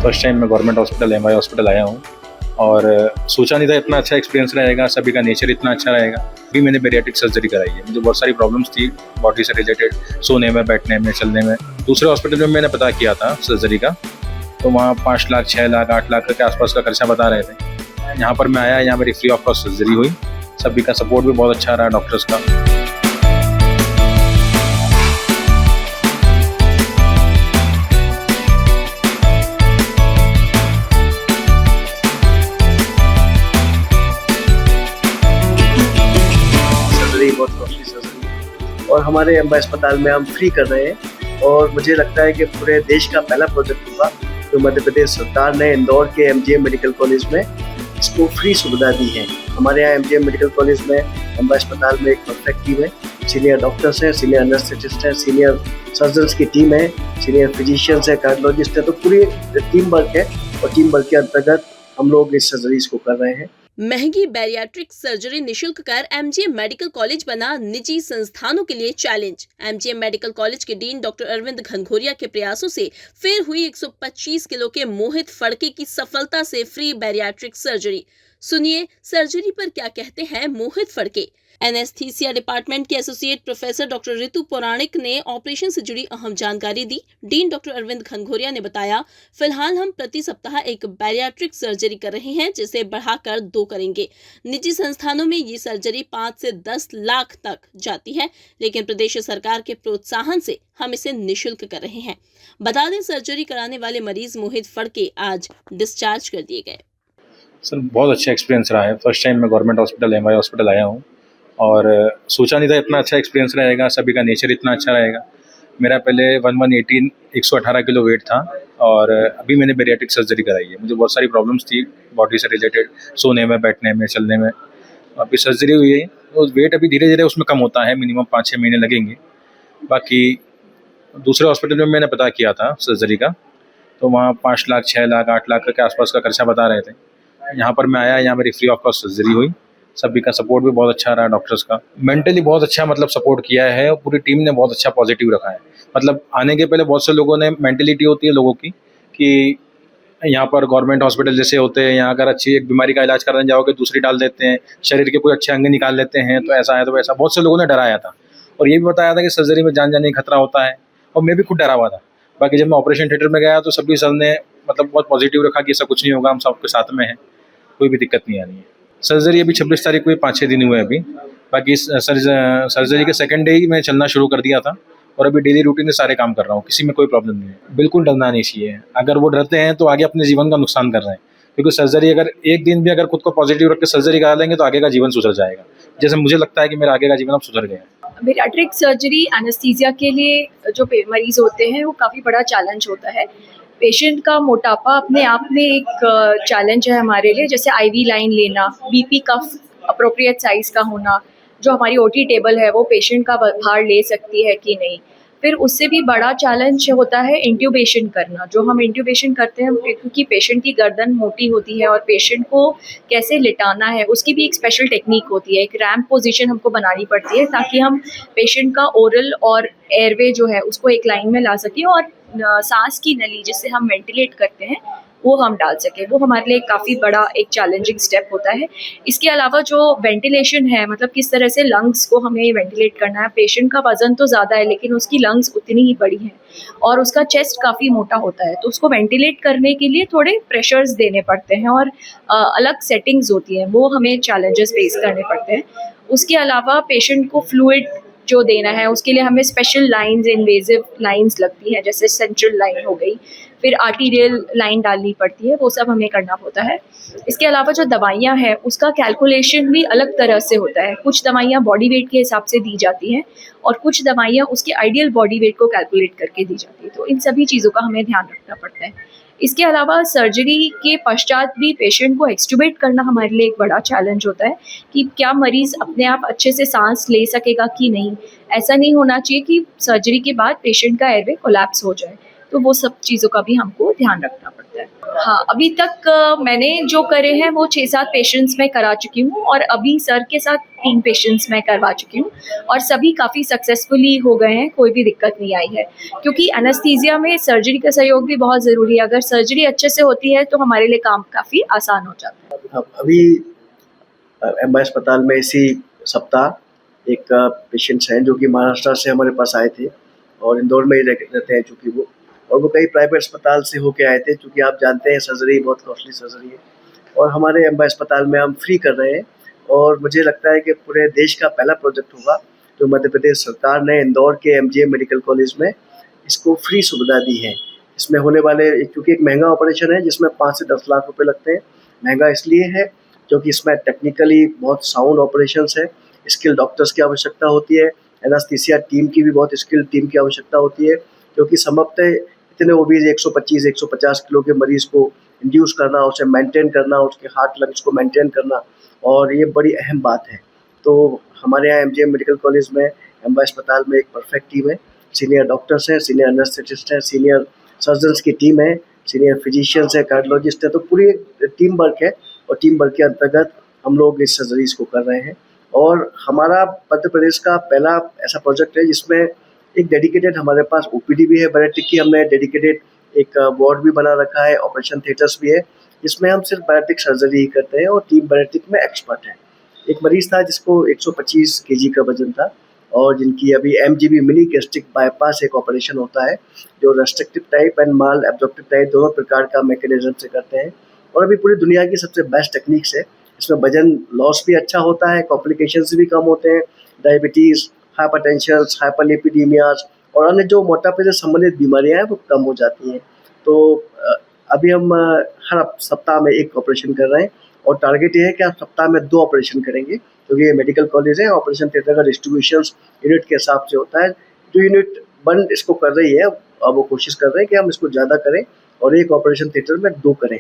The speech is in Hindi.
फर्स्ट टाइम मैं गवर्नमेंट हॉस्पिटल एमवाई हॉस्पिटल आया हूँ और सोचा नहीं था इतना अच्छा एक्सपीरियंस रहेगा, सभी का नेचर इतना अच्छा रहेगा। अभी मैंने बैरिएट्रिक सर्जरी कराई है, मुझे बहुत सारी प्रॉब्लम्स थी बॉडी से रिलेटेड, सोने में, बैठने में, चलने में। दूसरे हॉस्पिटल में मैंने पता किया था सर्जरी का, तो वहाँ 5 लाख, 6 लाख, 8 लाख के आसपास का खर्चा बता रहे थे। यहाँ पर मैं आया, यहाँ मेरी फ्री ऑफ कॉस्ट सर्जरी हुई। सभी का सपोर्ट भी बहुत अच्छा रहा, डॉक्टर्स का। बहुत कॉस्टली सर्जरी और हमारे एमवाई अस्पताल में हम फ्री कर रहे हैं और मुझे लगता है कि पूरे देश का पहला प्रोजेक्ट होगा जो मध्य प्रदेश सरकार ने इंदौर के एमजीएम मेडिकल कॉलेज में इसको फ्री सुविधा दी है। हमारे यहाँ एमजीएम मेडिकल कॉलेज में एमवाई अस्पताल में एक परफेक्ट टीम है, सीनियर डॉक्टर्स हैं, सीनियर एनेस्थेटिस्ट हैं, सीनियर सर्जन्स की टीम है, सीनियर फिजिशियंस है, कार्डियोलॉजिस्ट है, तो पूरी टीम वर्क है और टीम वर्क के अंतर्गत हम लोग इस सर्जरीज को कर रहे हैं। महंगी बैरियाट्रिक सर्जरी निशुल्क कर एमजीएम मेडिकल कॉलेज बना निजी संस्थानों के लिए चैलेंज। एमजीएम मेडिकल कॉलेज के डीन डॉक्टर अरविंद घनघोरिया के प्रयासों से फिर हुई 125 किलो के मोहित फड़के की सफलता से फ्री बैरियाट्रिक सर्जरी। सुनिए सर्जरी पर क्या कहते हैं मोहित फड़के। एनेस्थीसिया डिपार्टमेंट के एसोसिएट प्रोफेसर डॉक्टर ऋतु पौराणिक ने ऑपरेशन से जुड़ी अहम जानकारी दी। डीन डॉक्टर अरविंद घनघोरिया ने बताया, फिलहाल हम प्रति सप्ताह एक बैरियाट्रिक सर्जरी कर रहे हैं, जिसे बढ़ाकर 2 करेंगे। निजी संस्थानों में ये सर्जरी 5 से 10 लाख तक जाती है, लेकिन प्रदेश सरकार के प्रोत्साहन से हम इसे निःशुल्क कर रहे हैं। बता दें, सर्जरी कराने वाले मरीज मोहित फड़के आज डिस्चार्ज कर दिए गए। सर बहुत अच्छा एक्सपीरियंस रहा है। फर्स्ट टाइम मैं गवर्नमेंट हॉस्पिटल एमवाई हॉस्पिटल आया हूँ और सोचा नहीं था इतना अच्छा एक्सपीरियंस रहेगा, सभी का नेचर इतना अच्छा रहेगा। मेरा पहले 1118 118 किलो वेट था और अभी मैंने बैरिएट्रिक सर्जरी कराई है। मुझे बहुत सारी प्रॉब्लम्स थी बॉडी से रिलेटेड, सोने में, बैठने में, चलने में। अभी सर्जरी हुई है तो वेट अभी धीरे धीरे उसमें कम होता है, मिनिमम 5-6 महीने लगेंगे। बाकी दूसरे हॉस्पिटल में मैंने पता किया था सर्जरी का, तो वहाँ 5 लाख, 6 लाख, 8 लाख के आसपास का खर्चा बता रहे थे। यहाँ पर मैं आया, यहाँ मेरी फ्री ऑफ कॉस्ट सर्जरी हुई। सभी का सपोर्ट भी बहुत अच्छा रहा, डॉक्टर्स का। मेंटली बहुत अच्छा सपोर्ट किया है और पूरी टीम ने बहुत अच्छा पॉजिटिव रखा है। आने के पहले बहुत से लोगों ने मेंटेलिटी होती है लोगों की कि यहाँ पर गवर्नमेंट हॉस्पिटल जैसे होते हैं, यहाँ अगर अच्छी एक बीमारी का इलाज कराने जाओगे दूसरी डाल देते हैं, शरीर के कोई अच्छे अंग निकाल लेते हैं, तो ऐसा है तो वैसा। बहुत से लोगों ने डराया था और ये भी बताया था कि सर्जरी में जान जाने का खतरा होता है, और मैं भी खुद डरा हुआ था। बाकी जब मैं ऑपरेशन थिएटर में गया तो सभी सर ने बहुत पॉजिटिव रखा कि ऐसा कुछ नहीं होगा, हम सबके साथ में हैं, कोई भी दिक्कत नहीं आनी है। सर्जरी अभी 26 तारीख को 5-6 दिन हुए अभी। बाकी सर्जरी के सेकंड डे ही मैं चलना शुरू कर दिया था और अभी डेली रूटीन में सारे काम कर रहा हूँ, किसी में कोई प्रॉब्लम नहीं है। बिल्कुल डरना नहीं चाहिए, अगर वो डरते हैं तो आगे अपने जीवन का नुकसान कर रहे हैं, क्योंकि सर्जरी अगर एक दिन भी अगर खुद को पॉजिटिव रख के सर्जरी करा लेंगे तो आगे का जीवन सुधर जाएगा। जैसे मुझे लगता है कि मेरा आगे का जीवन अब सुधर गया है। बैरिएट्रिक सर्जरी एनेस्थीसिया के लिए जो मरीज होते हैं वो काफ़ी बड़ा चैलेंज होता है। पेशेंट का मोटापा अपने आप में एक चैलेंज है हमारे लिए, जैसे आईवी लाइन लेना, बीपी कफ अप्रोप्रिएट साइज़ का होना, जो हमारी ओटी टेबल है वो पेशेंट का भार ले सकती है कि नहीं। फिर उससे भी बड़ा चैलेंज होता है इंट्यूबेशन करना। जो हम इंट्यूबेशन करते हैं क्योंकि पेशेंट की गर्दन मोटी होती है और पेशेंट को कैसे लिटाना है उसकी भी एक स्पेशल टेक्निक होती है। एक रैम्प पोजीशन हमको बनानी पड़ती है ताकि हम पेशेंट का ओरल और एयरवे जो है उसको एक लाइन में ला सकें और सांस की नली जिससे हम वेंटिलेट करते हैं वो हम डाल सकें। वो हमारे लिए काफ़ी बड़ा एक चैलेंजिंग स्टेप होता है। इसके अलावा जो वेंटिलेशन है, किस तरह से लंग्स को हमें वेंटिलेट करना है। पेशेंट का वज़न तो ज़्यादा है लेकिन उसकी लंग्स उतनी ही बड़ी हैं और उसका चेस्ट काफ़ी मोटा होता है, तो उसको वेंटिलेट करने के लिए थोड़े प्रेशर्स देने पड़ते हैं और अलग सेटिंग्स होती हैं, वो हमें चैलेंजेस फेस करने पड़ते हैं। उसके अलावा पेशेंट को फ्लूइड जो देना है उसके लिए हमें स्पेशल लाइंस, इन्वेजिव लाइंस लगती हैं, जैसे सेंट्रल लाइन हो गई, फिर आर्टीरियल लाइन डालनी पड़ती है, वो सब हमें करना होता है। इसके अलावा जो दवाइयाँ हैं उसका कैलकुलेशन भी अलग तरह से होता है। कुछ दवाइयाँ बॉडी वेट के हिसाब से दी जाती हैं और कुछ दवाइयाँ उसके आइडियल बॉडी वेट को कैलकुलेट करके दी जाती है, तो इन सभी चीज़ों का हमें ध्यान रखना पड़ता है। इसके अलावा सर्जरी के पश्चात भी पेशेंट को एक्सट्यूबेट करना हमारे लिए एक बड़ा चैलेंज होता है कि क्या मरीज़ अपने आप अच्छे से सांस ले सकेगा कि नहीं। ऐसा नहीं होना चाहिए कि सर्जरी के बाद पेशेंट का एयरवे कोलैप्स हो जाए। तो वो सब चीज़ों का भी हमको ध्यान रखना पड़ता है। हाँ, अभी तक मैंने जो करे हैं वो 6-7 पेशेंट्स में करा चुकी हूँ और अभी सर के साथ 3 पेशेंट्स में करवा चुकी हूँ और सभी काफ़ी सक्सेसफुली हो गए हैं, कोई भी दिक्कत नहीं आई है। क्योंकि एनेस्थीसिया में सर्जरी का सहयोग भी बहुत ज़रूरी है, अगर सर्जरी अच्छे से होती है तो हमारे लिए काम काफ़ी आसान हो जाता है। अभी एमआई अस्पताल में इसी सप्ताह एक पेशेंट्स हैं जो कि महाराष्ट्र से हमारे पास आए थे और इंदौर में ही रहते हैं चूँकि वो, और वो कई प्राइवेट अस्पताल से होके आए थे, क्योंकि आप जानते हैं सर्जरी बहुत कॉस्टली सर्जरी है और हमारे एमआई अस्पताल में हम फ्री कर रहे हैं। और मुझे लगता है कि पूरे देश का पहला प्रोजेक्ट होगा जो मध्य प्रदेश सरकार ने इंदौर के एमजीएम मेडिकल कॉलेज में इसको फ्री सुविधा दी है। इसमें होने वाले, क्योंकि एक महंगा ऑपरेशन है जिसमें 5 से 10 लाख रुपए लगते हैं, महंगा इसलिए है क्योंकि इसमें टेक्निकली बहुत साउंड ऑपरेशंस है, स्किल डॉक्टर्स की आवश्यकता होती है, एनास्थीसिया टीम की भी बहुत स्किल टीम की आवश्यकता होती है, क्योंकि संभवतः इतने ओबीज 125-150 किलो के मरीज को इंड्यूस करना, उसे मेंटेन करना, उसके हार्ट लंग्स को मेंटेन करना, और ये बड़ी अहम बात है। तो हमारे यहाँ एमजीएम मेडिकल कॉलेज में, एमवाई अस्पताल में एक परफेक्ट टीम है, सीनियर डॉक्टर्स हैं, सीनियर एनेस्थेटिस्ट हैं, सीनियर सर्जन्स की टीम है, सीनियर फिजिशियंस है, कार्डियोलॉजिस्ट है, तो पूरी टीम वर्क है और टीम वर्क के अंतर्गत हम लोग इस सर्जरीज को कर रहे हैं। और हमारा मध्य प्रदेश का पहला ऐसा प्रोजेक्ट है जिसमें एक डेडिकेटेड हमारे पास ओपीडी भी है बैरेटिक की, हमने डेडिकेटेड एक वार्ड भी बना रखा है, ऑपरेशन थिएटर्स भी है, जिसमें हम सिर्फ बैरेटिक सर्जरी ही करते हैं और टीम बैरेटिक में एक्सपर्ट है। एक मरीज़ था जिसको 125 केजी का वजन था और जिनकी अभी एमजीबी मिनी गैस्ट्रिक बाईपास एक ऑपरेशन होता है जो restrictive type and mall absorptive type दोनों प्रकार का मैकेनिज्म से करते हैं और अभी पूरी दुनिया की सबसे बेस्ट टेक्निक्स है। इसमें वजन लॉस भी अच्छा होता है, कॉम्प्लिकेशंस भी कम होते हैं, डायबिटीज़, हाइपरटेंशन, हाइपरलिपिडीमियाज और अन्य जो मोटापे से संबंधित बीमारियां हैं वो कम हो जाती हैं। तो अभी हम हर सप्ताह में एक ऑपरेशन कर रहे हैं और टारगेट ये है कि आप सप्ताह में 2 ऑपरेशन करेंगे, क्योंकि ये मेडिकल कॉलेज है, ऑपरेशन थिएटर का डिस्ट्रीब्यूशन यूनिट के हिसाब से होता है। जो यूनिट 1 इसको कर रही है, अब वो कोशिश कर रहे हैं कि हम इसको ज़्यादा करें और एक ऑपरेशन थिएटर में 2 करें।